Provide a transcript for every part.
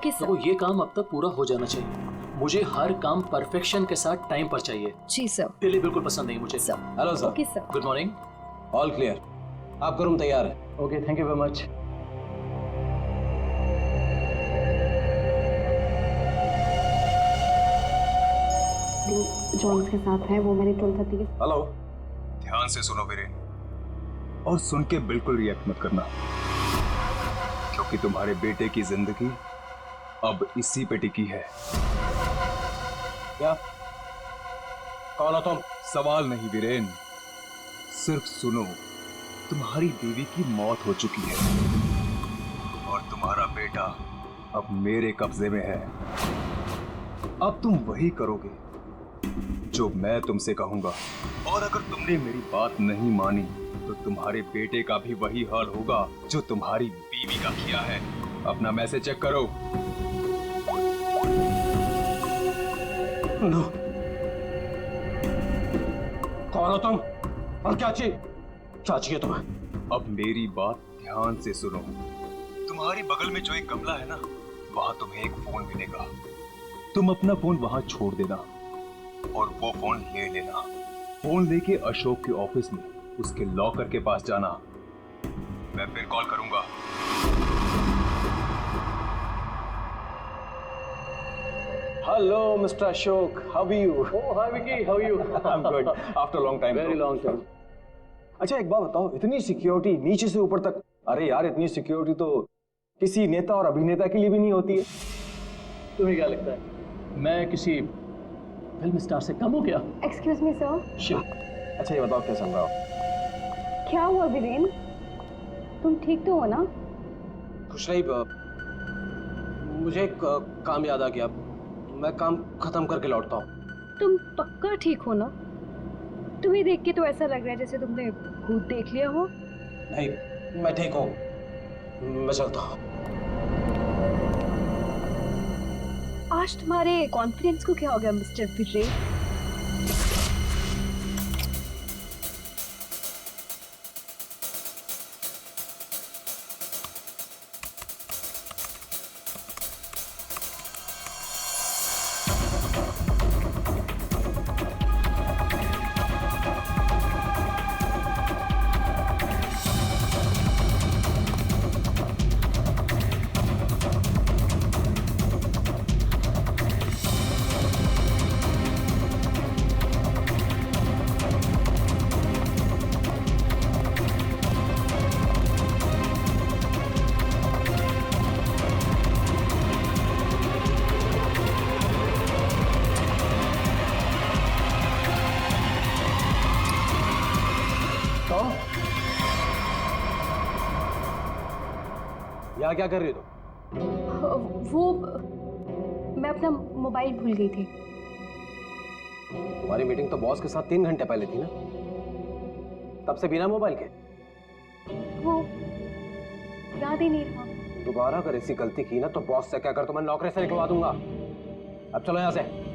Okay sir. तो ये काम अब तक पूरा हो जाना चाहिए। मुझे हर काम परफेक्शन के साथ टाइम पर चाहिए। जी सर। डिले बिल्कुल पसंद नहीं मुझे। Sir. Hello sir. Okay sir. Good morning. All clear, आपका रूम तैयार है। Okay, thank you very much. Johns के साथ है वो मैंने 12:30 के। हेलो। ध्यान से सुनो वीरेन, और सुन के बिल्कुल रिएक्ट मत करना, क्योंकि तुम्हारे बेटे की जिंदगी अब इसी पे टिकी है। क्या? कौन हो तुम? सवाल नहीं वीरेन, सिर्फ सुनो। तुम्हारी बीवी की मौत हो चुकी है और तुम्हारा बेटा अब मेरे कब्जे में है। अब तुम वही करोगे जो मैं तुमसे कहूंगा, और अगर तुमने मेरी बात नहीं मानी तो तुम्हारे बेटे का भी वही हाल होगा जो तुम्हारी बीवी का किया है। अपना मैसेज चेक करो। नो। कौन हो तुम और क्या चाहिए तुम्हें? अब मेरी बात ध्यान से सुनो। तुम्हारी बगल में जो एक गमला है ना, वहां तुम्हें एक फोन मिलेगा। तुम अपना फोन वहां छोड़ देना और वो फोन ले लेना। फोन लेके अशोक के ऑफिस में उसके लॉकर के पास जाना। मैं फिर कॉल करूंगा। Hello mister Ashok, how are you? Oh hi Vicky, how are you? I am good after long time. Very long time. अच्छा एक बात बताओ, इतनी सिक्योरिटी नीचे से ऊपर तक? अरे यार, इतनी सिक्योरिटी तो किसी नेता और अभिनेता के लिए भी नहीं होती है। तुम्हें क्या लगता है मैं किसी फिल्म स्टार से कम हूँ क्या? Excuse me sir. शिट। अच्छा ये बताओ क्या चल रहा हो? क्या हुआ वीरेन? तुम ठीक तो हो ना? कुछ नहीं, मुझे एक काम याद आ गया। मैं काम खत्म करके लौटता हूँ। तुम पक्का ठीक हो ना? तुम्हें देख के तो ऐसा लग रहा है जैसे तुमने भूत देख लिया हो। नहीं, मैं ठीक हूँ, मैं चलता हूँ। आज तुम्हारे कॉन्फिडेंस को क्या हो गया मिस्टर वीरेन? यहाँ क्या कर रही हो तुम? वो मैं अपना मोबाइल भूल गई थी। हमारी मीटिंग तो बॉस के साथ 3 घंटे पहले थी ना, तब से बिना मोबाइल के? वो याद ही नहीं रहा। दोबारा अगर ऐसी गलती की ना तो बॉस से क्या कर, तो मैं नौकरी से निकलवा दूंगा। अब चलो यहाँ से।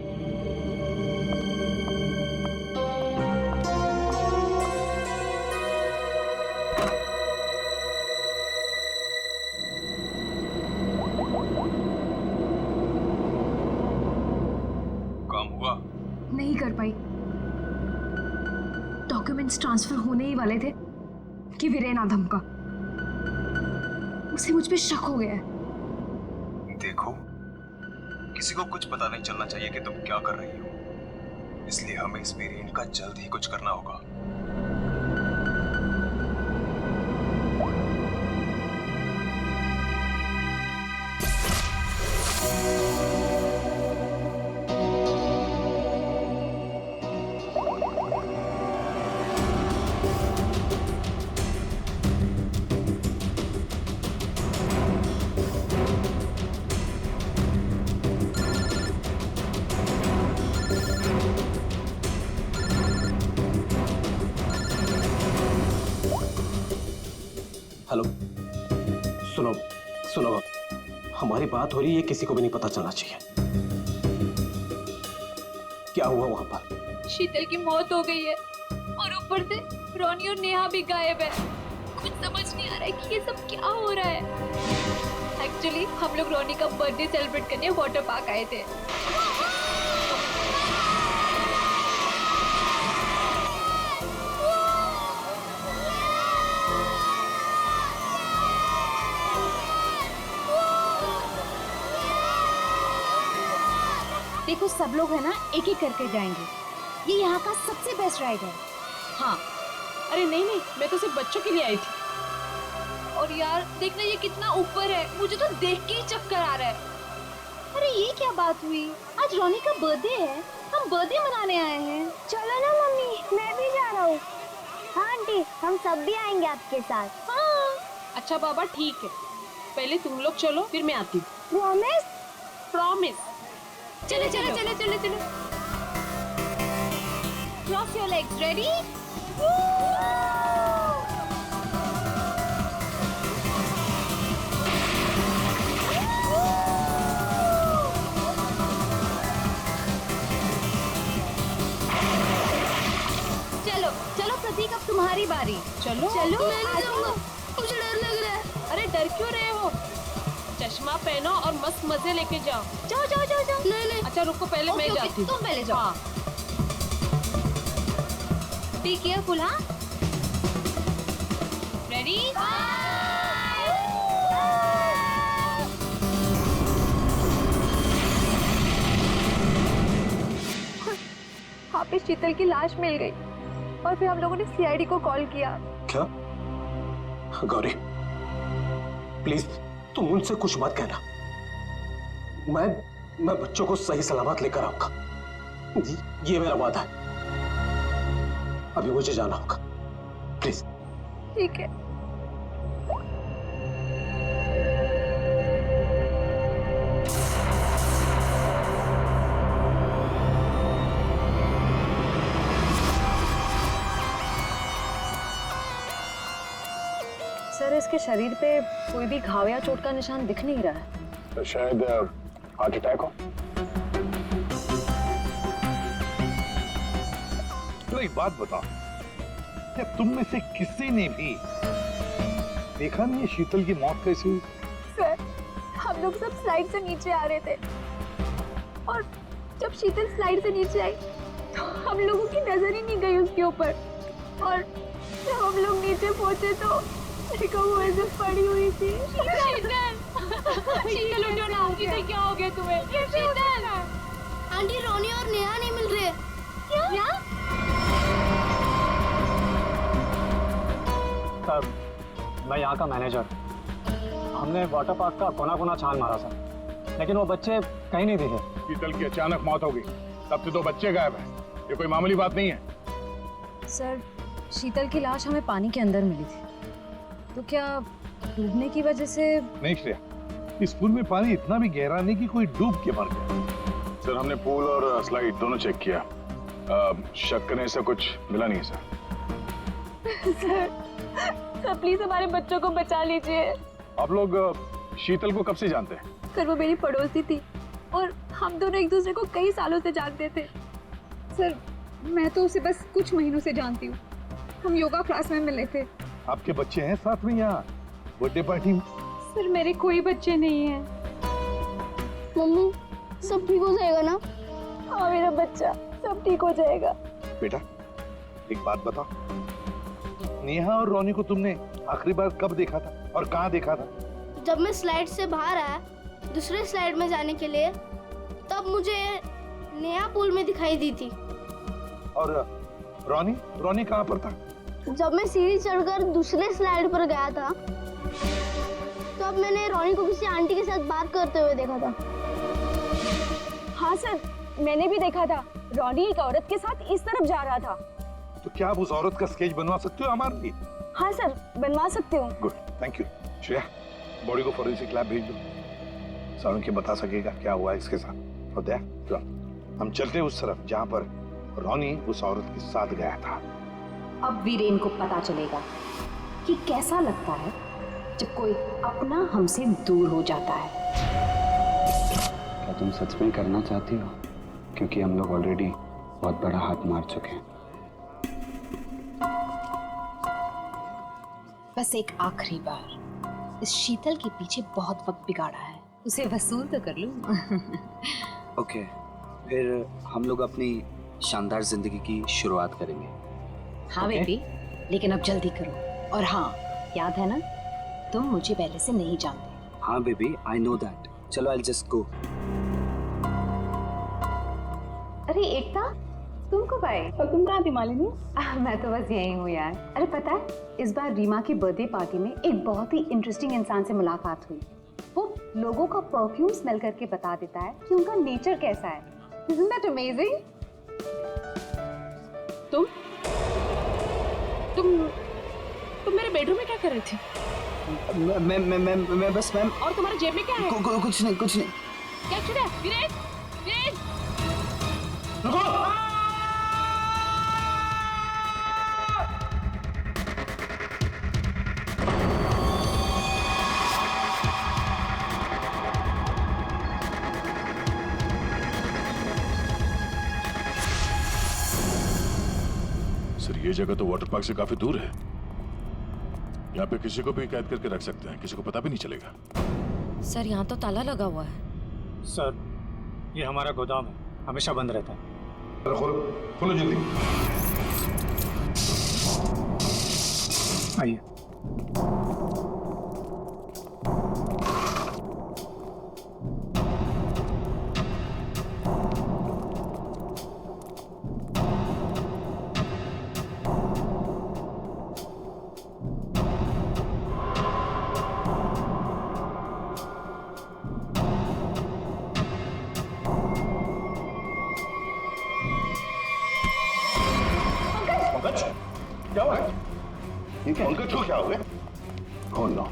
काम हुआ? नहीं कर पाई। डॉक्यूमेंट्स ट्रांसफर होने ही वाले थे कि वीरेन आधम का, उसे मुझ पे शक हो गया है। देखो, किसी को कुछ पता नहीं चलना चाहिए कि तुम क्या कर रही हो, इसलिए हमें इस वीरेन का जल्द ही कुछ करना होगा। हेलो, सुनो सुनो, हमारी बात हो रही है, किसी को भी नहीं पता चलना चाहिए। क्या हुआ वहां पर? शीतल की मौत हो गई है और ऊपर से रोनी और नेहा भी गायब है। कुछ समझ नहीं आ रहा है कि ये सब क्या हो रहा है। एक्चुअली हम लोग रोनी का बर्थडे सेलिब्रेट करने वाटर पार्क आए थे। देखो सब लोग है ना एक एक करके जाएंगे, ये यहाँ का सबसे बेस्ट राइड है। हाँ, अरे नहीं नहीं, मैं तो सिर्फ बच्चों के लिए आई थी। और यार देखना ये कितना ऊपर है, मुझे तो देख के ही चक्कर आ रहा है। अरे ये क्या बात हुई, आज रोनी का बर्थडे है, हम बर्थडे मनाने आए हैं। चलो ना मम्मी, मैं भी जा रहा हूँ। हाँ आंटी, हम सब भी आएंगे आपके साथ। हाँ, अच्छा बाबा ठीक है, पहले तुम लोग चलो फिर मैं आती हूँ। प्रॉमिस? प्रॉमिस। चलो चलो चलो चलो चलो। Cross your legs, ready? चलो चलो प्रतीक, अब तुम्हारी बारी। चलो चलो मैं नहीं जाऊंगा, मुझे डर लग रहा है। अरे डर क्यों रहे हो, चश्मा पहनो और मस्त मजे लेके जाओ। जाओ जाओ जाओ जाओ। नहीं नहीं, अच्छा रुको, पहले मैं जाती हूँ। तुम पहले जाओ। हाँ। बी केयरफुल, हाँ? रेडी? वहाँ पे शीतल की लाश मिल गई और फिर हम लोगों ने सीआईडी को कॉल किया। क्या? गौरी प्लीज तुम मुझसे कुछ मत कहना, मैं बच्चों को सही सलामत लेकर आऊंगा, ये मेरा वादा है। अभी मुझे जाना होगा, प्लीज। ठीक है। सर इसके शरीर पे कोई भी घाव या चोट का निशान दिख नहीं रहा है। तो शायद हार्ट अटैक हो। तो एक बात बताओ, क्या तुम में से किसी ने भी देखा नहीं है शीतल की मौत कैसी हुई? सर हम लोग सब स्लाइड से नीचे आ रहे थे और जब शीतल स्लाइड से नीचे आई तो हम लोगों की नजर ही नहीं गई उसके ऊपर, और जब हम लोग नीचे पहुंचे तो देखो वो ऐसे पड़ी हुई थी। शीतल उठो ना, शीतल क्या हो गया तुम्हें? शीतल आंटी रोनी और नेहा नहीं मिल रहे। क्या? सर मैं यहाँ का मैनेजर, हमने वाटर पार्क का कोना कोना छान मारा सर, लेकिन वो बच्चे कहीं नहीं दिखे। शीतल की अचानक मौत हो गई, तब से 2 बच्चे गायब हैं। ये कोई मामूली बात नहीं है। सर शीतल की लाश हमें पानी के अंदर मिली थी, तो क्या डूबने की वजह से? नहीं श्रेया, इस पूल में पानी इतना भी गहरा नहीं कि कोई डूब के मर गया। सर हमने पूल और स्लाइड दोनों चेक किया, शक करने से कुछ मिला नहीं है सर। सर प्लीज हमारे बच्चों को बचा लीजिए। आप लोग शीतल को कब से जानते हैं? सर वो मेरी पड़ोसी थी और हम दोनों एक दूसरे को कई सालों से जानते थे। सर मैं तो उसे बस कुछ महीनों से जानती हूँ, हम योगा क्लास में मिले थे। आपके बच्चे हैं साथ में यहाँ बर्थडे पार्टी में? सर मेरे कोई बच्चे नहीं हैं। मम्मी सब ठीक हो जाएगा ना? हाँ मेरा बच्चा, सब ठीक हो जाएगा। बेटा एक बात बताओ, नेहा और रोनी को तुमने आखिरी बार कब देखा था और कहाँ देखा था? जब मैं स्लाइड से बाहर आया दूसरे स्लाइड में जाने के लिए, तब मुझे नेहा पूल में दिखाई दी थी। और रोनी कहाँ पर था? जब मैं सीढ़ी चढ़कर दूसरे स्लाइड पर गया था तब मैंने रोनी को किसी आंटी के साथ बात करते हुए देखा था। हाँ सर मैंने भी देखा था, रोनी एक औरत के साथ इस तरफ जा रहा था। तो क्या आप उस औरत का स्केच बनवा सकते हो हमारे लिए? हाँ सर बनवा सकती हूँ। Good, thank you. Shreya body को फॉरेंसिक लैब भेज दो, सारुण के बता सकेगा क्या हुआ इसके साथ। और दया चलो हम चलते हैं उस तरफ जहाँ पर रोनी उस औरत के साथ गया था। अब वीरेन को पता चलेगा कि कैसा लगता है जब कोई अपना हमसे दूर हो जाता है। क्या तुम सच में करना चाहती हो? क्योंकि हम लोग ऑलरेडी बहुत बड़ा हाथ मार चुके हैं। बस एक आखिरी बार इस शीतल के पीछे बहुत वक्त बिगाड़ा है, उसे वसूल तो कर लूं। ओके, फिर हम लोग अपनी शानदार जिंदगी की शुरुआत करेंगे। हाँ बेबी, लेकिन अब जल्दी करो। और हाँ, याद है ना, तुम मुझे पहले से नहीं जानते। हाँ बेबी, आई नो दैट। चलो आई जस्ट गो। अरे एकता, तुम कब आए? और तुम कहाँ थी मालिनी? मैं तो बस यही हूँ यार। अरे पता है, इस बार रीमा की बर्थडे पार्टी में एक बहुत ही इंटरेस्टिंग इंसान से मुलाकात हुई। वो लोगों का परफ्यूम स्मेल करके बता देता है कि उनका नेचर कैसा है। Isn't that amazing? तुम मेरे बेडरूम में क्या कर रही थी? मैं बस मैम। और तुम्हारे जेब में क्या है? कुछ नहीं, कुछ नहीं। क्या छुड़ा? वीरेन, वीरेन! सर ये जगह तो वाटर पार्क से काफी दूर है। यहाँ पे किसी को भी कैद करके रख सकते हैं, किसी को पता भी नहीं चलेगा। सर यहाँ तो ताला लगा हुआ है। सर, ये हमारा गोदाम है, हमेशा बंद रहता है। खोलो, खोलो जल्दी। आइए। क्या हुआ? पंकज को क्या हो गया? खोल लो।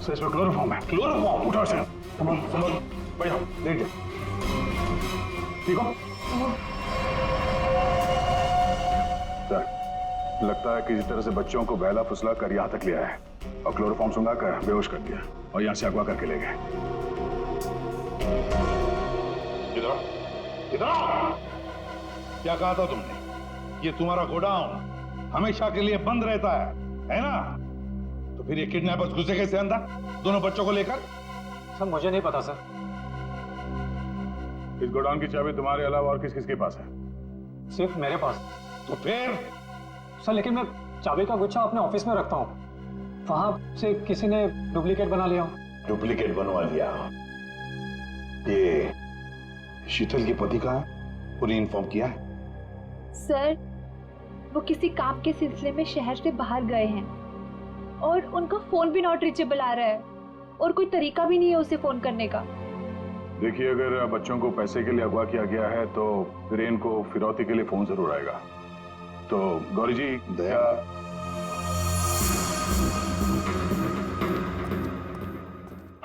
सर इसमें क्लोरोफॉर्म है। क्लोरोफॉर्म? उठा से। बैठ जाओ, लेट जाओ। ठीक हो? सर, लगता है किसी तरह से बच्चों को बहला फुसला कर यहाँ तक ले आया है और क्लोरोफॉर्म सुंघा कर बेहोश कर दिया और यहाँ से अगवा करके ले गए। इधर आओ, इधर आओ। क्या कहा था तुमने? ये तुम्हारा गोडाउन हमेशा के लिए बंद रहता है ना? तो फिर ये किडनैपर्स घुसे कैसे अंदर दोनों बच्चों को लेकर? सर मुझे नहीं पता सर। इस गोडाउन की चाबी तुम्हारे अलावा और किस किस के पास है? सिर्फ मेरे पास। तो फिर? सर लेकिन मैं चाबी का गुच्छा अपने ऑफिस में रखता हूँ, वहां से किसी ने डुप्लीकेट बना लिया। डुप्लीकेट बनवा लिया? ये शीतल के पति का है? उन्हें इन्फॉर्म किया है? सर, वो किसी काम के सिलसिले में शहर से बाहर गए हैं और उनका फोन भी नॉट रीचेबल आ रहा है और कोई तरीका भी नहीं है उसे फोन करने का। देखिए, अगर बच्चों को पैसे के लिए अगवा किया गया है तो वीरेन को फिरौती के लिए फोन जरूर आएगा। तो गौरी जी, दया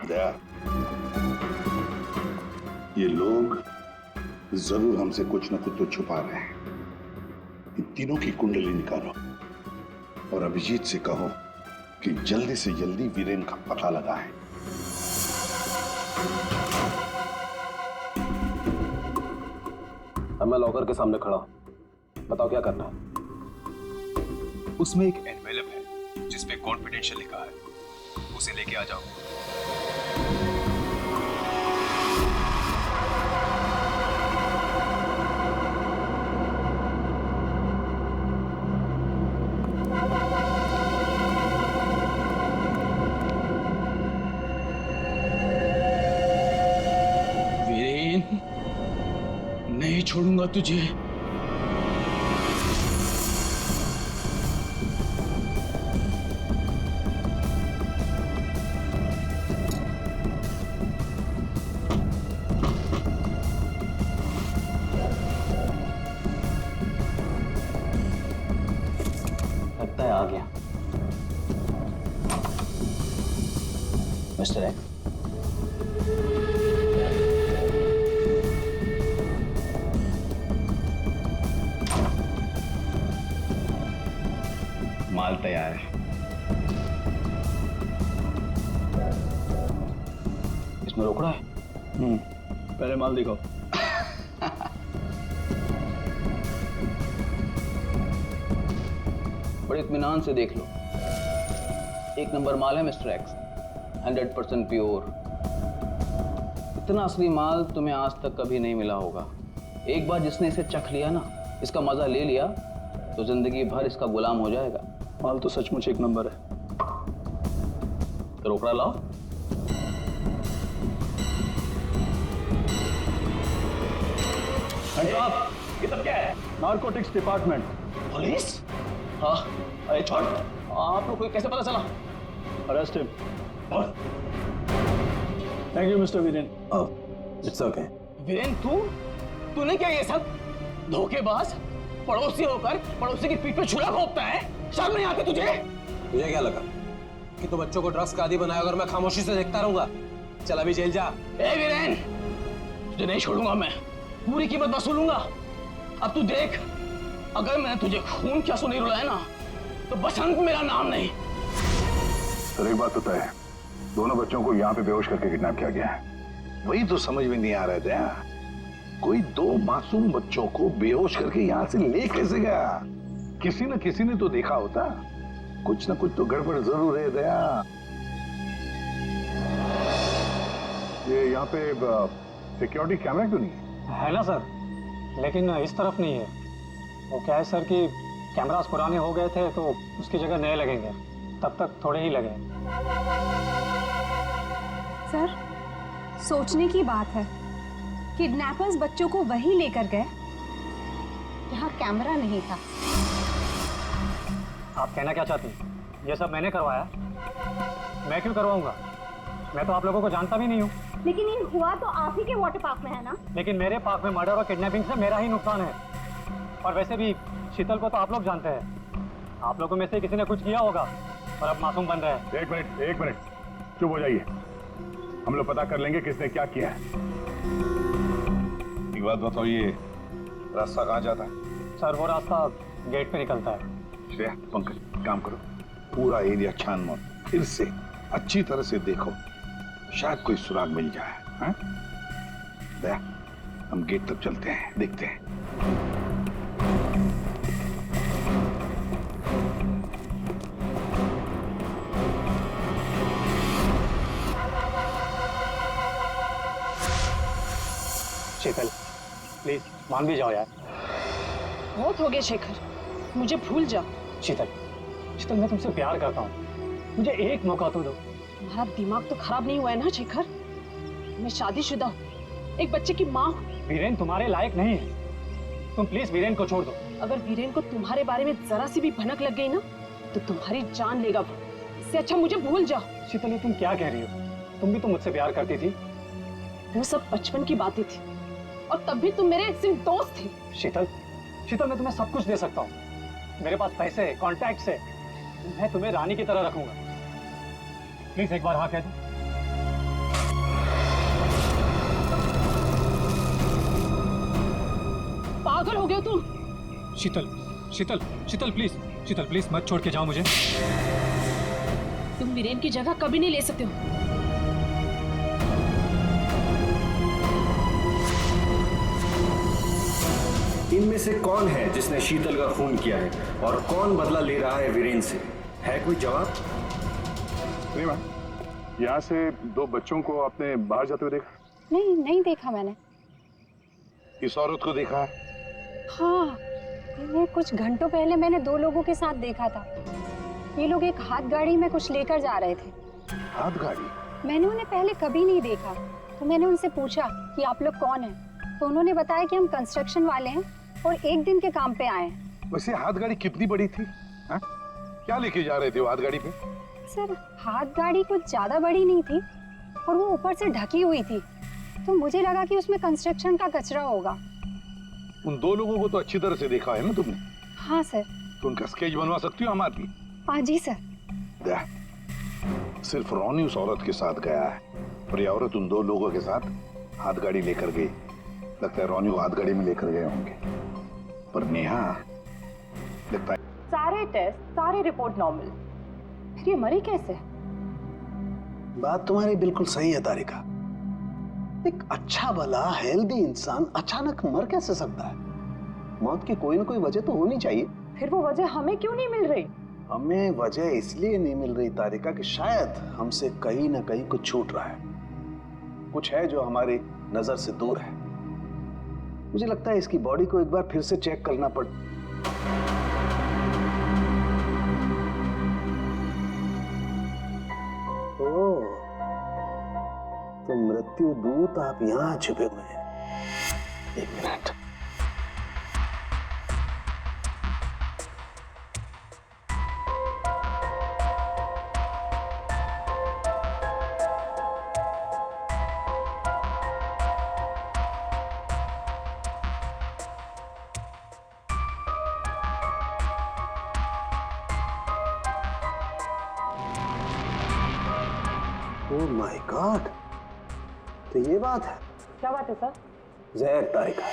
दया, ये लोग जरूर हमसे कुछ न कुछ तो छुपा रहे हैं। इन तीनों की कुंडली निकालो और अभिजीत से कहो कि जल्दी से जल्दी वीरेन का पता लगाएं। अब मैं लॉकर के सामने खड़ा हूं, बताओ क्या करना है? उसमें एक एनवेलप है जिसपे कॉन्फिडेंशियल लिखा है, उसे लेके आ जाओ। वीरेन, नहीं छोड़ूंगा तुझे। लगता है आ गया मिस्टर एक्स। माल तैयार है। इसमें रोकड़ा है? पहले माल दिखाओ। बड़े इत्मीनान से देख लो, एक नंबर माल है मिस्टर एक्स। 100% प्योर। इतना असली माल तुम्हें आज तक कभी नहीं मिला होगा। एक बार जिसने इसे चख लिया ना, इसका मजा ले लिया, तो जिंदगी भर इसका गुलाम हो जाएगा। माल तो सचमुच एक नंबर है। तो रोकड़ा लाओ। ये सब क्या है? Narcotics department. पुलिस? हाँ, अरे छोड़, आप लोग को कैसे पता चला? Arrest him. Thank you mister Viren. It's okay. Viren, तूने क्या ये सब? धोखेबाज, पड़ोसी होकर पड़ोसी की पीठ पे छुरा घोंपता है। शर्म नहीं आती तुझे? तुझे क्या लगा कि तू बच्चों को ड्रग्स का आदी बनाया अगर मैं खामोशी से देखता रहूंगा? चल अभी जेल जा। ए वीरेन, तुझे नहीं छोड़ूंगा मैं, पूरी कीमत वसूलूंगा। अब तू देख, अगर मैंने तुझे खून क्या सुनी रुलाया ना, तो बसंत मेरा नाम नहीं। सर एक बात तो तय है, दोनों बच्चों को यहाँ पे बेहोश करके किडनैप किया गया है। वही तो समझ में नहीं आ रहा था, कोई दो मासूम बच्चों को बेहोश करके यहाँ से ले कैसे गया? किसी न किसी ने तो देखा होता। कुछ न कुछ तो गड़बड़ जरूर है दया। ये यहाँ पे सिक्योरिटी कैमरा क्यों नहीं है? है ना सर, लेकिन इस तरफ नहीं है। वो क्या है सर कि कैमरास पुराने हो गए थे तो उसकी जगह नए लगेंगे, तब तक थोड़े ही लगे। सर, सोचने की बात है, किडनैपर्स बच्चों को वहीं लेकर गए जहाँ कैमरा नहीं था। आप कहना क्या चाहती? ये सब मैंने करवाया? मैं क्यों करवाऊंगा? मैं तो आप लोगों को जानता भी नहीं हूँ। लेकिन ये हुआ तो आप ही के वाटर पार्क में है ना? लेकिन मेरे पार्क में मर्डर और किडनैपिंग से मेरा ही नुकसान है। और वैसे भी शीतल को तो आप लोग जानते हैं। आप लोगों में से किसी ने कुछ किया होगा और अब मासूम बन रहे हैं। एक मिनट, चुप हो जाइए। हम लोग पता कर लेंगे किसने क्या किया है। एक बात बताओ, ये रास्ता कहाँ जाता है? सर वो रास्ता गेट पे निकलता है। श्रेया, पंकज, काम करो, पूरा एरिया छान मारो, फिर से अच्छी तरह से देखो, शायद कोई सुराग मिल जाए। हाँ? दया, हम गेट तक चलते हैं, देखते हैं। शीतल, प्लीज मान भी जाओ यार। बहुत हो गया शेखर, मुझे भूल जा। शीतल, मैं तुमसे प्यार करता हूँ, मुझे एक मौका तो दो। तुम्हारा दिमाग तो खराब नहीं हुआ है ना शेखर? मैं शादीशुदा हूँ, एक बच्चे की माँ हूँ। वीरेन तुम्हारे लायक नहीं है, तुम प्लीज वीरेन को छोड़ दो। अगर वीरेन को तुम्हारे बारे में जरा सी भी भनक लग गई ना, तो तुम्हारी जान लेगा वो। इससे अच्छा मुझे भूल जाओ। शीतल, ये तुम क्या कह रही हो? तुम भी तो मुझसे प्यार करती थी। वो सब बचपन की बातें थी, और तब भी तुम मेरे सिर्फ दोस्त थे। शीतल, मैं तुम्हें सब कुछ दे सकता हूँ। मेरे पास पैसे, कॉन्टैक्ट है, मैं तुम्हें रानी की तरह रखूंगा। प्लीज एक बार हाँ कह दो। पागल हो गए तुम? शीतल प्लीज मत छोड़ के जाओ मुझे। तुम वीरेन की जगह कभी नहीं ले सकते हो। इनमें से कौन है जिसने शीतल का खून किया है और कौन बदला ले रहा है वीरेन से? है कोई जवाब? यहाँ से दो बच्चों को आपने बाहर जाते हुए देखा? नहीं देखा मैंने। इस औरत को देखा है? हाँ, ये कुछ घंटों पहले मैंने दो लोगों के साथ देखा था। ये लोग एक हाथ गाड़ी में कुछ लेकर जा रहे थे। हाथ गाड़ी? मैंने उन्हें पहले कभी नहीं देखा, तो मैंने उनसे पूछा कि आप लोग कौन हैं, तो उन्होंने बताया कि हम कंस्ट्रक्शन वाले हैं और एक दिन के काम पे आए हैं। वैसे हाथ गाड़ी कितनी बड़ी थी? हा? क्या लेके जा रहे थे वो हाथ गाड़ी पे? सर, हाथ गाड़ी कुछ ज्यादा बड़ी नहीं थी और वो ऊपर से ढकी हुई थी, तो मुझे लगा कि उसमें कंस्ट्रक्शन का कचरा होगा। उन दो लोगों को तो अच्छी तरह से देखा है ना तुमने? हाँ सर। तो उनका स्केच बनवा सकती हो हमारे लिए? हाँ जी सर। सिर्फ रोनी उस औरत के साथ गया है और ये औरत उन दो लोगों के साथ हाथ गाड़ी लेकर गई। लगता है रोनी को हाथ गाड़ी में लेकर गए होंगे, पर नेहा लगता है सारे टेस्ट, सारे रिपोर्ट नॉर्मल, फिर ये मरी कैसे? बात तुम्हारी बिल्कुल सही है तारिका। एक अच्छा भला हेल्दी इंसान अचानक मर कैसे सकता है? मौत की कोई ना कोई वजह तो होनी चाहिए। फिर वो वजह हमें क्यों नहीं मिल रही? हमें वजह इसलिए नहीं मिल रही तारिका कि शायद हमसे कहीं ना कहीं कुछ छूट रहा है, कुछ है जो हमारी नजर से दूर है। मुझे लगता है इसकी बॉडी को एक बार फिर से चेक करना पड़। ओह, तो मृत्यु दूत आप यहां छुपे हुए हैं। एक मिनट। ओह माय गॉड, तो ये बात है। क्या बात है सर? जहर तारिका,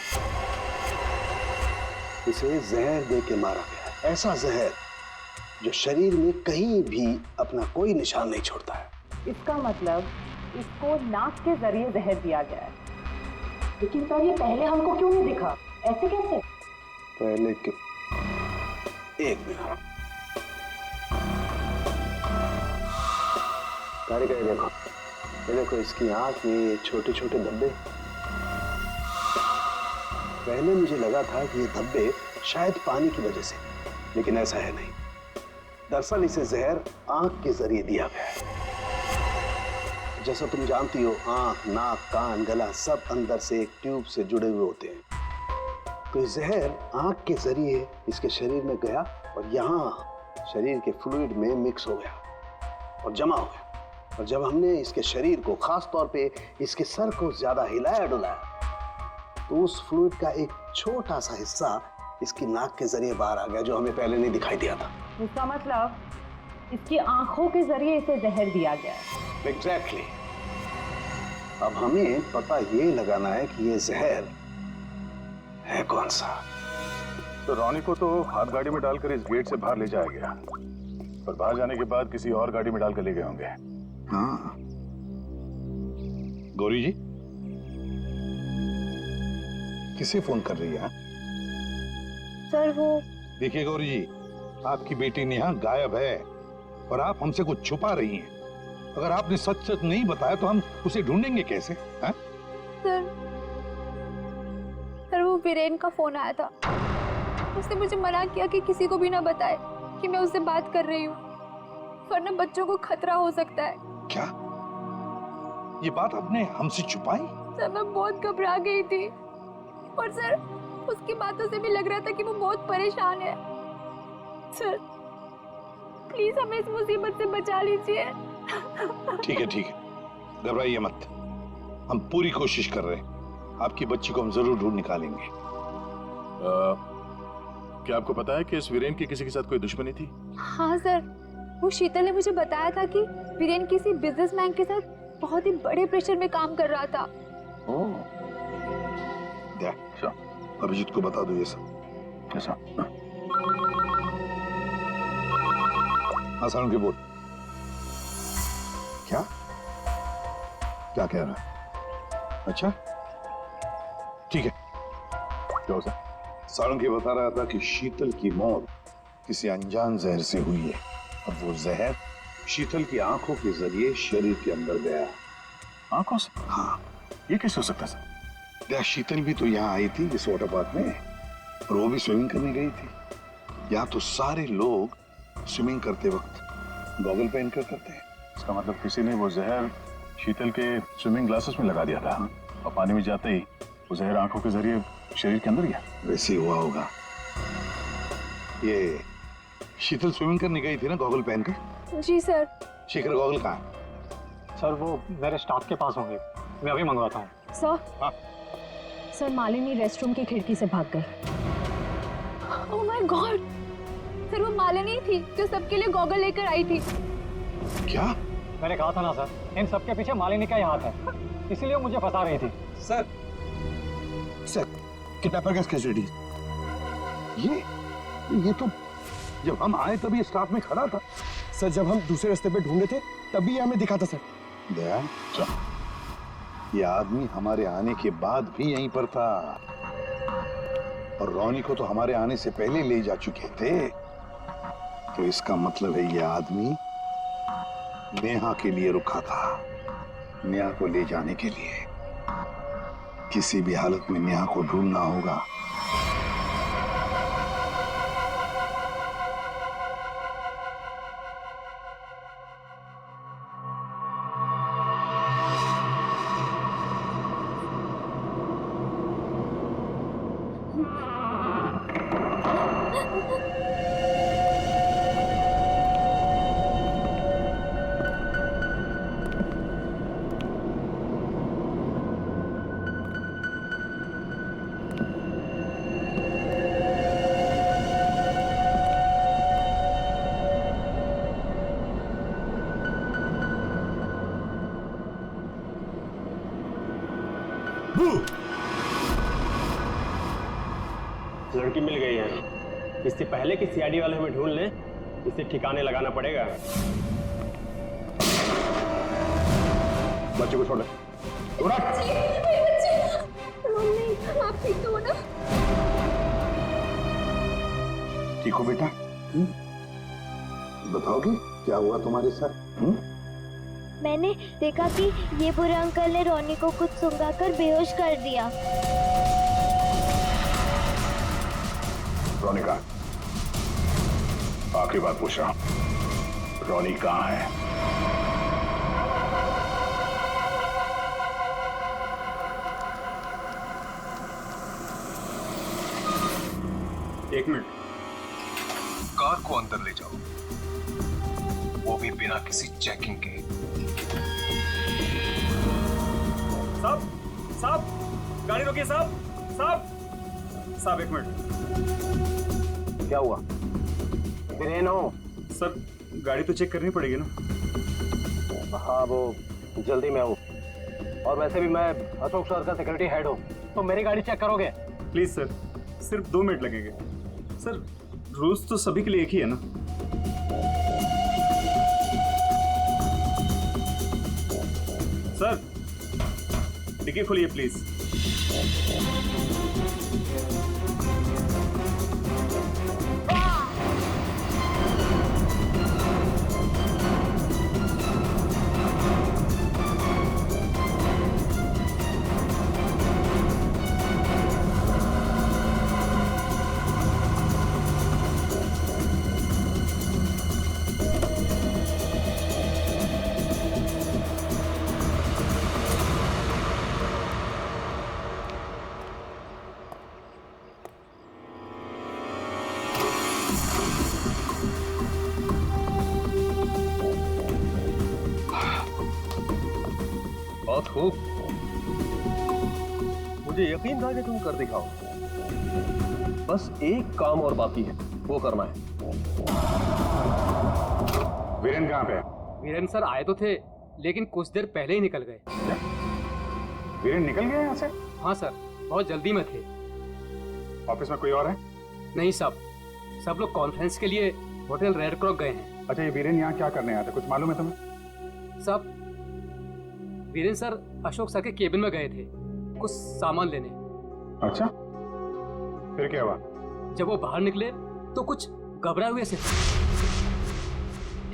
इसे जहर दे के मारा गया है। ऐसा जहर जो शरीर में कहीं भी अपना कोई निशान नहीं छोड़ता है। इसका मतलब इसको नाक के जरिए जहर दिया गया है। लेकिन सर ये पहले हमको क्यों नहीं दिखा? ऐसे कैसे? पहले के एक मिनट तारिका, ये देखो इसकी आंख में ये छोटे छोटे धब्बे। पहले मुझे लगा था कि ये धब्बे शायद पानी की वजह से, लेकिन ऐसा है नहीं। दरअसल इसे जहर आंख के जरिए दिया गया है। जैसा तुम जानती हो, आंख, नाक, कान, गला सब अंदर से एक ट्यूब से जुड़े हुए होते हैं। तो ये जहर आंख के जरिए इसके शरीर में गया और यहाँ शरीर के फ्लूइड में मिक्स हो गया और जमा हो गया। और जब हमने इसके शरीर को, खास तौर पे इसके सर को ज्यादा हिलाया डुलाया, तो उस फ्लूइड का एक छोटा सा हिस्सा इसकी नाक के जरिए बाहर आ गया, जो हमें पहले नहीं दिखाई दिया था। इसका मतलब इसकी आंखों के जरिए इसे जहर दिया गया है। एग्जैक्टली। अब हमें पता ये लगाना है कि ये जहर है कौन सा। तो रॉनी को तो हाथ गाड़ी में डालकर इस गेट से बाहर ले जाया गया, पर बाहर जाने के बाद किसी और गाड़ी में डालकर ले गए होंगे। हाँ। गौरी जी, किसे फोन कर रही है? सर वो देखिए गौरी जी, आपकी बेटी नेहा गायब है और आप हमसे कुछ छुपा रही हैं। अगर आपने सच सच नहीं बताया तो हम उसे ढूंढेंगे कैसे? हैं? सर वो वीरेन का फोन आया था। उसने मुझे मना किया कि किसी को भी ना बताए कि मैं उससे बात कर रही हूँ, वरना बच्चों को खतरा हो सकता है। क्या ये बात आपने हमसे छुपाई? सर मैं बहुत घबरा गई थी और सर उसकी बातों से भी लग रहा था कि वो बहुत परेशान है। सर प्लीज हमें इस मुसीबत से बचा लीजिए। ठीक है, घबराइए मत, हम पूरी कोशिश कर रहे हैं। आपकी बच्ची को हम जरूर ढूंढ निकालेंगे। क्या आपको पता है कि इस वीरेन की किसी के साथ कोई दुश्मनी थी? हाँ सर, वो शीतल ने मुझे बताया था कि वीरेन किसी बिजनेसमैन के साथ बहुत ही बड़े प्रेशर में काम कर रहा था। अभिजीत को बता दो ये सब। कैसा? हाँ सालुंके बोल। क्या क्या कह रहा है? अच्छा ठीक है। क्या होता? सालुंके बता रहा था कि शीतल की मौत किसी अनजान जहर से हुई है और वो जहर शीतल की आंखों के जरिए शरीर के अंदर गया। आंखों से? हाँ। ये कैसे हो सकता है? शीतल भी तो यहाँ आई थी इस वाटर पार्क में, और वो भी स्विमिंग करने गई थी। यहाँ तो सारे लोग स्विमिंग करते वक्त गॉगल पहन कर करते हैं। इसका मतलब किसी ने वो जहर शीतल के स्विमिंग ग्लासेस में लगा दिया था और पानी में जाते ही वो जहर आंखों के जरिए शरीर के अंदर गया। वैसे ही हुआ होगा। ये शीतल स्विमिंग करने गई थी ना गॉगल पहनकर? जी सर। शेखर गॉगल कहाँ है? सर वो मेरे स्टाफ के पास होंगे, मैं अभी मंगवाता हूँ। सर सर मालिनी रेस्टरूम की खिड़की से भाग गई। ओह माय गॉड, सर वो मालिनी थी जो सबके लिए गॉगल लेकर आई थी। क्या? मैंने कहा था ना सर, इन सबके पीछे मालिनी का ही हाथ है, इसीलिए मुझे फंसा रही थी। सर किडनैपर का स्केच रेडी। ये तो जब हम आए तभी स्टाफ में खड़ा था। सर जब हम दूसरे रास्ते पे ढूंढे थे तभी हमें दिखा था सर। दया, ये आदमी हमारे आने के बाद भी यहीं पर था और रॉनी को तो हमारे आने से पहले ले जा चुके थे। तो इसका मतलब है ये आदमी नेहा के लिए रुका था, नेहा को ले जाने के लिए। किसी भी हालत में नेहा को ढूंढना होगा। लड़की मिल गई है। इससे पहले कि सीआईडी वाले हमें ढूंढ लें, इसे ठिकाने लगाना पड़ेगा। बच्चे को छोड़ो। आप ठीक तो हो ना? ठीक हो बेटा? बताओगे क्या हुआ तुम्हारे साथ? मैंने देखा कि ये बुरे अंकल ने रोनी को कुछ सुंघाकर बेहोश कर दिया। रोनी कहाँ? आखिरी बात पूछ रहा हूं, रोनी कहाँ है? एक मिनट, कार को अंदर ले जाओ, वो भी बिना किसी चेकिंग के। साहब, साहब, गाड़ी रोकिए साहब, साहब, साहब एक मिनट। क्या हुआ? वीरेन हो? सर गाड़ी तो चेक करनी पड़ेगी ना। हाँ वो जल्दी में हूँ, और वैसे भी मैं अशोक सर का सिक्योरिटी हेड हूँ, तो मेरी गाड़ी चेक करोगे? प्लीज सर, सिर्फ 2 मिनट लगेंगे। सर रूल्स तो सभी के लिए एक ही है ना। सर डिक्की खोलिए प्लीज। बहुत खूब, मुझे यकीन था कि तुम कर दिखाओ। बस एक काम और बाकी है, वो करना है। वीरेन कहाँ पे है? वीरेन सर आए तो थे, लेकिन कुछ देर पहले ही निकल गए। वीरेन निकल गए यहाँ से? हाँ सर, बहुत जल्दी में थे। ऑफिस में कोई और है? नहीं साहब, सब लोग कॉन्फ्रेंस के लिए होटल रेड क्रॉक गए हैं। अच्छा, ये वीरेन यहाँ क्या करने आया था, कुछ मालूम है तुम्हें? साहब, वीरेन सर अशोक सर के केबिन में गए थे कुछ सामान लेने। अच्छा, फिर क्या हुआ? जब वो बाहर निकले तो कुछ घबराए हुए से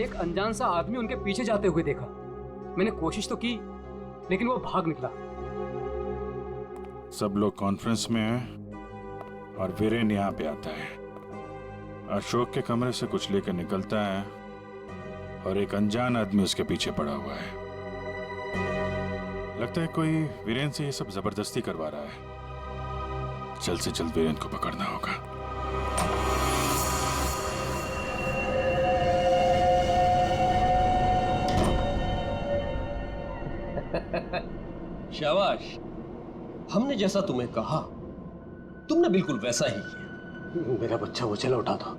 एक अनजान सा आदमी उनके पीछे जाते हुए देखा। मैंने कोशिश तो की, लेकिन वो भाग निकला। सब लोग कॉन्फ्रेंस में हैं और वीरेन यहाँ पे आता है। अशोक के कमरे से कुछ लेकर निकलता है और एक अनजान आदमी उसके पीछे पड़ा हुआ है। लगता है कोई वीरेन से ये सब जबरदस्ती करवा रहा है। जल्द से जल्द वीरेन को पकड़ना होगा। शाबाश, हमने जैसा तुम्हें कहा तुमने बिल्कुल वैसा ही किया। मेरा बच्चा वो चला उठा था।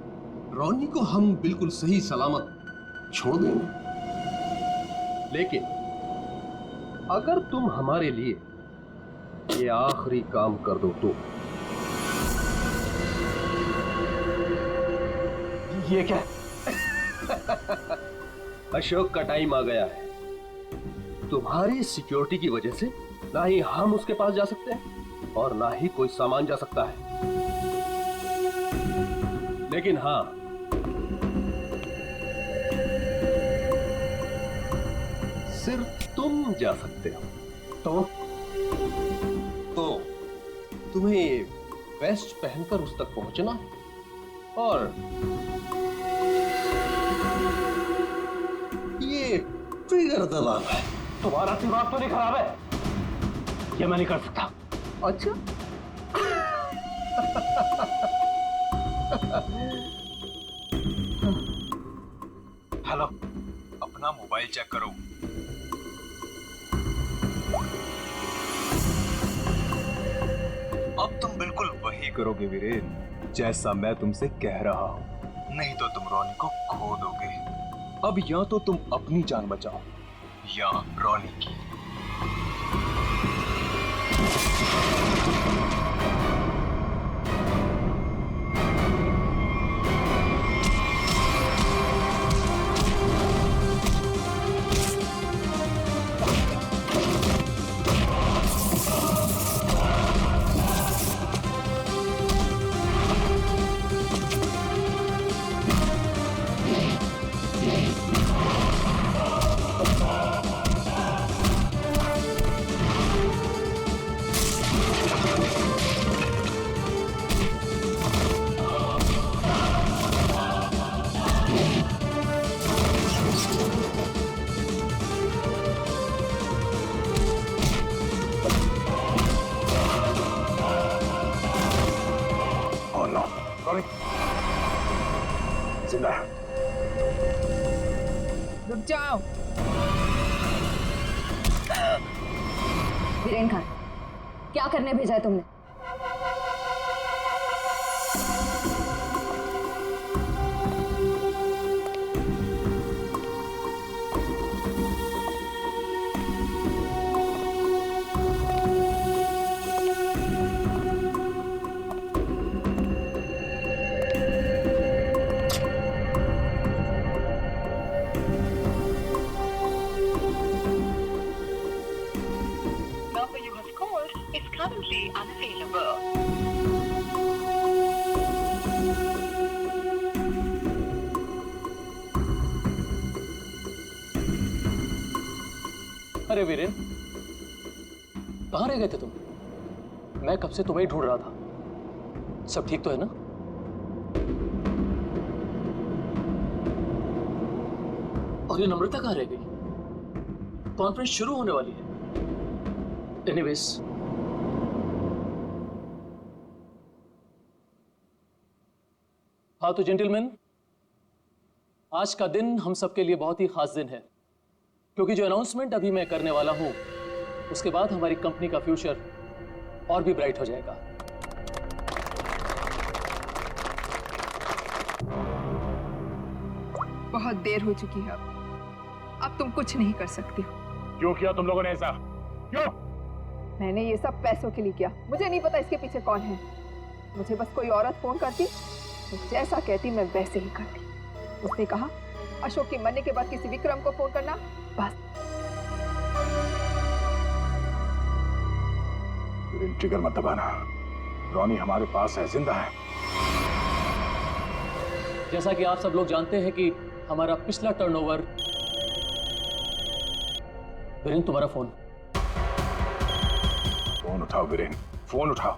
रोनी को हम बिल्कुल सही सलामत छोड़ देंगे, लेकिन अगर तुम हमारे लिए ये आखिरी काम कर दो तो। ये क्या? अशोक का टाइम आ गया है। तुम्हारी सिक्योरिटी की वजह से ना ही हम उसके पास जा सकते हैं और ना ही कोई सामान जा सकता है। लेकिन हाँ, सिर्फ तुम जा सकते हो। तो तुम्हें वेस्ट पहनकर उस तक पहुंचना है और ये ट्रिगर दबाना है। तुम्हारा दिमाग तो नहीं खराब है? ये मैं नहीं कर सकता। अच्छा हेलो, अपना मोबाइल चेक करो। अब तुम बिल्कुल वही करोगे वीरेन, जैसा मैं तुमसे कह रहा हूं, नहीं तो तुम रोनी को खो दोगे। अब या तो तुम अपनी जान बचाओ या रोनी की। जिंदा है। रुक जाओ। वीरेन खान, क्या करने भेजा है तुमने? अरे वीरेन, कहाँ रह गए थे तुम? मैं कब से तुम्हें ही ढूंढ रहा था। सब ठीक तो है ना? और ये नम्रता कहाँ रह गई? कॉन्फ्रेंस शुरू होने वाली है। एनीवेज, हाँ तो जेंटलमैन, आज का दिन हम सबके लिए बहुत ही खास दिन है, क्योंकि जो अनाउंसमेंट अभी मैं करने वाला हूं, उसके बाद हमारी कंपनी का फ्यूचर और भी ब्राइट हो जाएगा। बहुत देर हो चुकी है, अब तुम कुछ नहीं कर सकती हो। क्यों किया तुम लोगों ने ऐसा? क्यों? मैंने ये सब पैसों के लिए किया। मुझे नहीं पता इसके पीछे कौन है। मुझे बस कोई औरत फोन करती तो जैसा कहती मैं वैसे ही करती। उसने कहा अशोक के मरने के बाद किसी विक्रम को फोन करना, बस। ट्रिगर मत दबाना, रोनी हमारे पास है, जिंदा है। जैसा कि आप सब लोग जानते हैं कि हमारा पिछला टर्नओवर। वीरेन, तुम्हारा फोन। फोन उठाओ वीरेन, फोन उठाओ।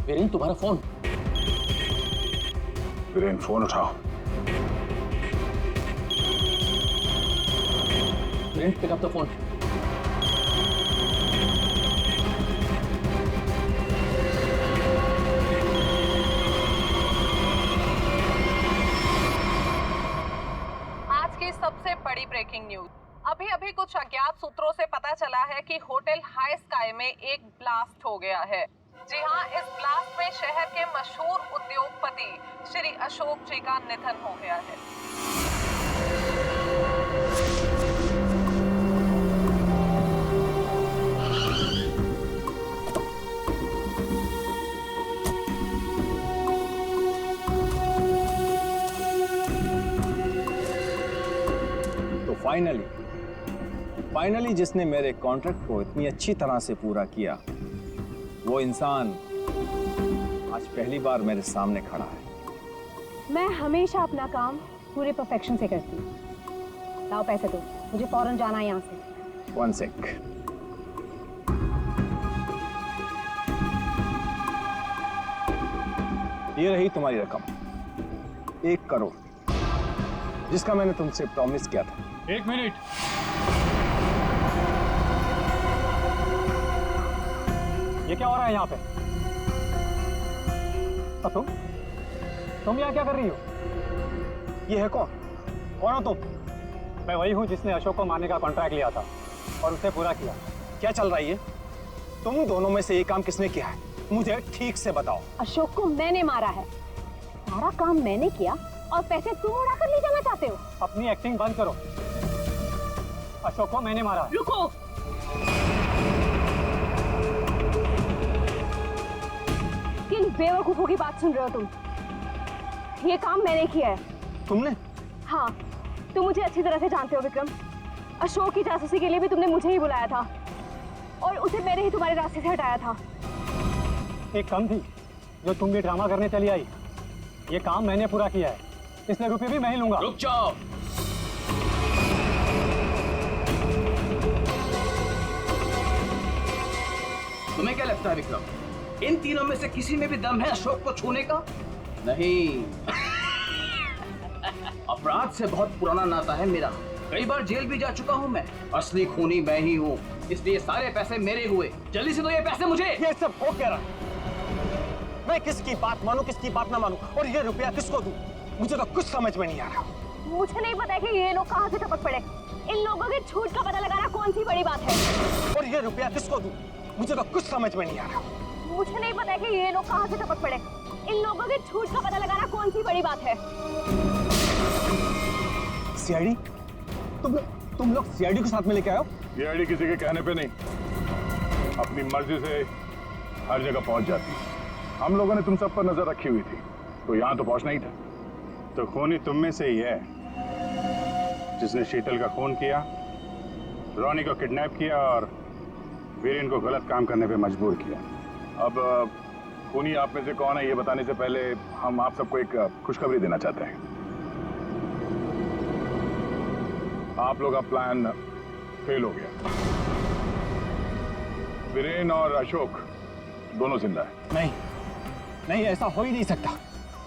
वीरेन, तुम्हारा फोन। वीरेन, फोन उठाओ। Viren, pick up the phone. आज की सबसे बड़ी ब्रेकिंग न्यूज। अभी अभी कुछ अज्ञात सूत्रों से पता चला है कि होटल हाई स्काई में एक ब्लास्ट हो गया है। जी हां, इस ब्लास्ट में शहर के मशहूर उद्योगपति श्री अशोक जी का निधन हो गया है। तो फाइनली जिसने मेरे कॉन्ट्रैक्ट को इतनी अच्छी तरह से पूरा किया, वो इंसान आज पहली बार मेरे सामने खड़ा है। मैं हमेशा अपना काम पूरे परफेक्शन से करती हूँ, लाओ पैसे दो, मुझे फौरन जाना है यहाँ से। 1 sec। ये रही तुम्हारी रकम, 1 करोड़, जिसका मैंने तुमसे प्रॉमिस किया था। 1 मिनट। ये क्या हो रहा है यहाँ पे? और तुम यहाँ क्या कर रही हो? ये है कौन? कौन हो तुम? मैं वही हूँ जिसने अशोक को मारने का कॉन्ट्रैक्ट लिया था और उसे पूरा किया। क्या चल रहा है ये? तुम दोनों में से ये काम किसने किया है? मुझे ठीक से बताओ। अशोक को मैंने मारा है, सारा काम मैंने किया और पैसे तुम उड़ाकर ले जाना चाहते हो? अपनी एक्टिंग बंद करो। अशोक को मैंने मारा। रुको, किन बेवकूफों की बात सुन रहे हो तुम? ये काम मैंने किया है। तुमने? हाँ, तुम मुझे अच्छी तरह से जानते हो विक्रम। अशोक की जासूसी के लिए भी तुमने मुझे ही बुलाया था और उसे मैंने ही तुम्हारे रास्ते से हटाया था। एक कम थी जो तुम भी ड्रामा करने चली आई। ये काम मैंने पूरा किया है, इसलिए रुपये भी मैं ही लूंगा। रुक जाओ। तुम्हें क्या लगता है विक्रम, इन तीनों में से किसी में भी दम है अशोक को छूने का? नहीं। अपराध से बहुत पुराना नाता है मेरा, कई बार जेल भी जा चुका हूँ मैं। असली खूनी मैं ही हूँ, इसलिए सारे पैसे मेरे हुए। जल्दी से दो ये पैसे मुझे। ये सब हो क्या रहा? मैं किसकी बात मानूं, किसकी बात ना मानूं, और ये रुपया किसको दूं? मुझे तो कुछ समझ में नहीं आ रहा। मुझे नहीं पता कि ये लोग कहाँ से टपक पड़े। इन लोगों के झूठ का पता लगाना कौन सी बड़ी बात है? और ये रुपया किसको दूं? मुझे तो कुछ समझ में नहीं आ रहा। मुझे नहीं पता कि ये लोग कहाँ से टपक पड़े। इन लोगों के झूठ का पता लगाना कौन सी बड़ी बात है? सीआईडी? तुम लोग सीआईडी को साथ में लेके आए हो? सीआईडी किसी के कहने पे नहीं, अपनी मर्जी से हर जगह पहुंच जाती है। हम लोगों ने तुम सब पर नजर रखी हुई थी, तो यहाँ तो पहुंचना ही था। तो खूनी तुम में से ही है जिसने शीतल का खून किया, रोनी को किडनैप किया और वीरेन को गलत काम करने पे मजबूर किया। अब खूनी आप में से कौन है ये बताने से पहले हम आप सबको एक खुशखबरी देना चाहते हैं। आप लोग का प्लान फेल हो गया। वीरेन और अशोक दोनों जिंदा है। नहीं, ऐसा हो ही नहीं सकता।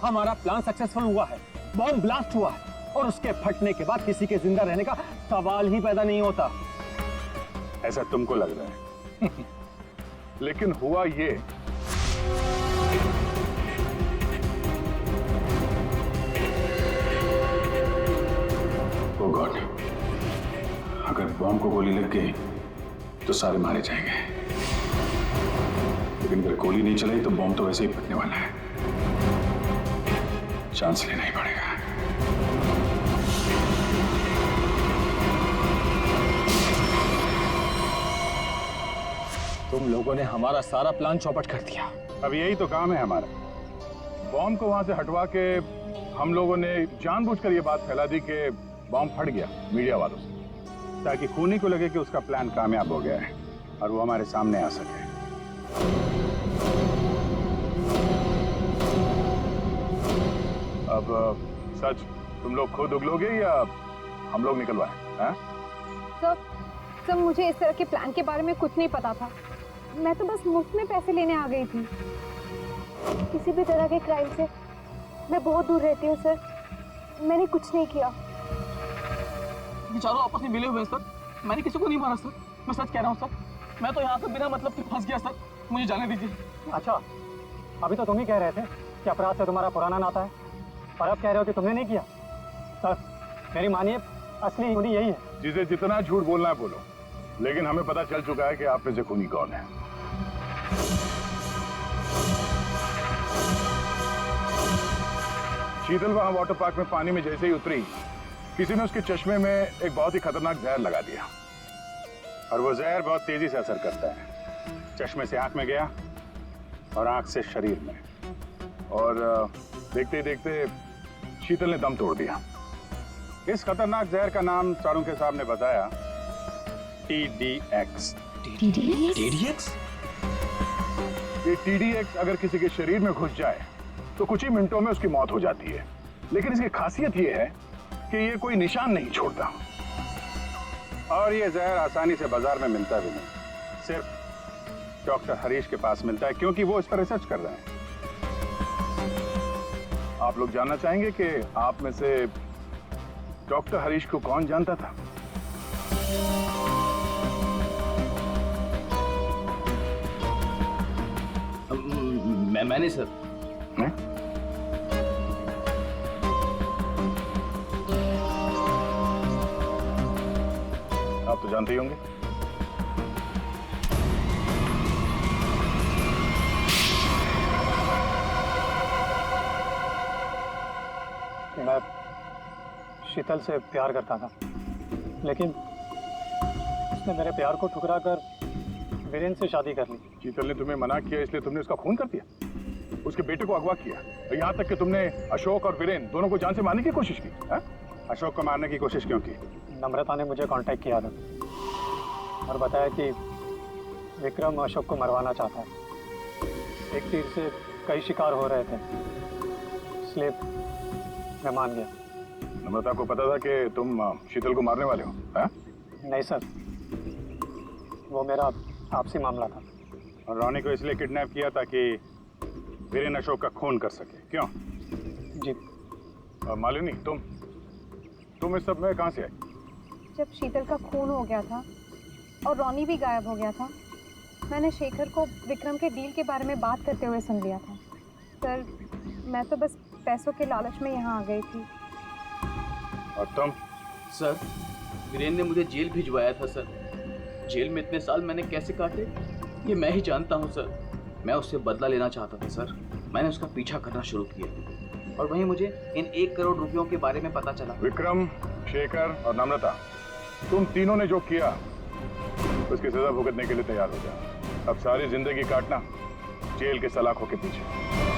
हमारा प्लान सक्सेसफुल हुआ है, बॉम्ब ब्लास्ट हुआ है और उसके फटने के बाद किसी के जिंदा रहने का सवाल ही पैदा नहीं होता। ऐसा तुमको लग रहा है लेकिन हुआ ये, ओ गॉड, अगर बॉम्ब को गोली लग गई तो सारे मारे जाएंगे, लेकिन अगर गोली नहीं चलाई तो बॉम्ब तो वैसे ही फटने वाला है। चांस लेना ही पड़ेगा। तुम लोगों ने हमारा सारा प्लान चौपट कर दिया। अब यही तो काम है हमारा। बॉम्ब को वहां से हटवा के हम लोगों ने जानबूझकर ये बात फैला दी कि बॉम्ब फट गया मीडिया वालों से, ताकि खूनी को लगे कि उसका प्लान कामयाब हो गया है और वो हमारे सामने आ सके। अब सच तुम लोग खुद उगलोगे या हम लोग निकलवाएं? सर, मुझे इस तरह के प्लान के बारे में कुछ नहीं पता था। मैं तो बस मुफ्त में पैसे लेने आ गई थी। किसी भी तरह के क्राइम से मैं बहुत दूर रहती हूँ सर। मैंने कुछ नहीं किया। बेचारों आपस में मिले हुए हैं सर। मैंने किसी को नहीं मारा सर, मैं सच कह रहा हूँ सर। मैं तो यहाँ से बिना मतलब के फंस गया सर, मुझे जाने दीजिए। अच्छा, अभी तो तुम ही कह रहे थे कि अपराध से तुम्हारा पुराना नाता है और अब कह रहे हो कि तुमने नहीं किया। सर, मेरी मानिए, असली खूनी यही है। जिसे जितना झूठ बोलना है बोलो, लेकिन हमें पता चल चुका है कि आप में से खूनी कौन है। शीतल वहां वाटर पार्क में पानी में जैसे ही उतरी, किसी ने उसके चश्मे में एक बहुत ही खतरनाक जहर लगा दिया और वो जहर बहुत तेजी से असर करता है। चश्मे से आंख में गया और आंख से शरीर में, और देखते ही देखते शीतल ने दम तोड़ दिया। इस खतरनाक जहर का नाम चारों के सामने बताया TDX। TDX? ये TDX अगर किसी के शरीर में घुस जाए तो कुछ ही मिनटों में उसकी मौत हो जाती है, लेकिन इसकी खासियत ये है कि ये कोई निशान नहीं छोड़ता। और ये जहर आसानी से बाजार में मिलता भी नहीं, सिर्फ डॉक्टर हरीश के पास मिलता है, क्योंकि वो इस पर रिसर्च कर रहे हैं। आप लोग जानना चाहेंगे कि आप में से डॉक्टर हरीश को कौन जानता था? मैंने सर। आप तो जानते ही होंगे। मैं शीतल से प्यार करता था, लेकिन उसने मेरे प्यार को ठुकरा कर वीरेन से शादी कर ली। शीतल ने तुम्हें मना किया इसलिए तुमने उसका खून कर दिया, उसके बेटे को अगवा किया, यहाँ तक कि तुमने अशोक और वीरेन दोनों को जान से मारने की कोशिश की। है? अशोक को मारने की कोशिश क्यों की? नम्रता ने मुझे कांटेक्ट किया था और बताया कि विक्रम अशोक को मरवाना चाहता है। एक तीर से कई शिकार हो रहे थे, इसलिए मैं मान गया। नम्रता को पता था कि तुम शीतल को मारने वाले हो? है? नहीं सर, वो मेरा आपसी मामला था। और रानी को इसलिए किडनैप किया ताकि वीरेन अशोक का खून कर सके, क्यों? जी। और मालिनी, तुम इस सब में कहाँ से आई? जब शीतल का खून हो गया था और रॉनी भी गायब हो गया था, मैंने शेखर को विक्रम के डील के बारे में बात करते हुए सुन लिया था। सर, मैं तो बस पैसों के लालच में यहाँ आ गई थी। और तुम? सर, वीरेन ने मुझे जेल भिजवाया था सर। जेल में इतने साल मैंने कैसे काटे ये मैं ही जानता हूँ सर। मैं उससे बदला लेना चाहता था सर। मैंने उसका पीछा करना शुरू किया और वहीं मुझे इन 1 करोड़ रुपयों के बारे में पता चला। विक्रम, शेखर और नम्रता, तुम तीनों ने जो किया उसकी सजा भुगतने के लिए तैयार हो जाओ। अब सारी जिंदगी काटना जेल के सलाखों के पीछे।